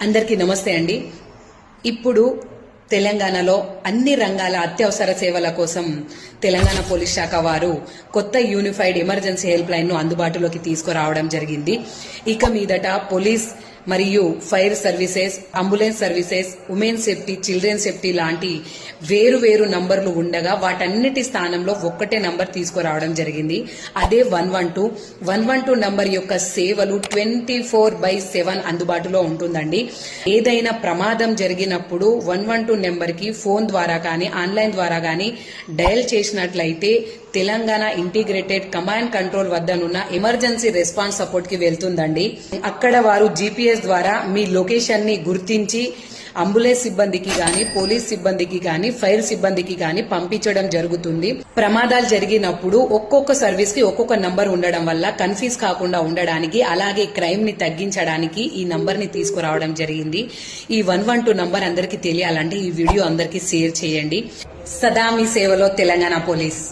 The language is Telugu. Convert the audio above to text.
అందరికీ నమస్తే అండి. ఇప్పుడు తెలంగాణలో అన్ని రంగాల అత్యవసర సేవల కోసం తెలంగాణ పోలీస్ శాఖ వారు కొత్త యూనిఫైడ్ ఎమర్జెన్సీ హెల్ప్ లైన్ ను అందుబాటులోకి తీసుకురావడం జరిగింది. ఇక మీదట పోలీస్ మరియు fire services, ambulance services, women safety, children safety లాంటి వేరు నంబర్లు ఉండగా వాటన్నిటి స్థానంలో ఒక్కటే నంబర్ తీసుకురావడం జరిగింది. అదే 112. 112 నంబర్ యొక్క సేవలు 24/7 అందుబాటులో ఉంటుందండి. ఏదైనా ప్రమాదం జరిగినప్పుడు 112 నెంబర్ కి ఫోన్ ద్వారా కానీ ఆన్లైన్ ద్వారా కానీ డయల్ చేసినట్లయితే తెలంగాణ ఇంటిగ్రేటెడ్ కమాండ్ కంట్రోల్ వద్దనున్న ఎమర్జెన్సీ రెస్పాన్స్ సపోర్ట్ కి వెళ్తుందండి. అక్కడ వారు GPS ద్వారా మీ లొకేషన్ ని గుర్తించి అంబులెన్స్ సిబ్బందికి గాని, పోలీస్ సిబ్బందికి గాని, ఫైర్ సిబ్బందికి గాని పంపించడం జరుగుతుంది. ప్రమాదాలు జరిగినప్పుడు ఒక్కొక్క సర్వీస్ కి ఒక్కొక్క నంబర్ ఉండడం వల్ల కన్ఫ్యూజ్ కాకుండా ఉండడానికి, అలాగే క్రైమ్ ని తగ్గించడానికి ఈ నంబర్ ని తీసుకురావడం జరిగింది. ఈ 112 నంబర్ అందరికీ తెలియాలంటే ఈ వీడియో అందరికీ షేర్ చేయండి. సదా మీ సేవలో తెలంగాణ పోలీస్.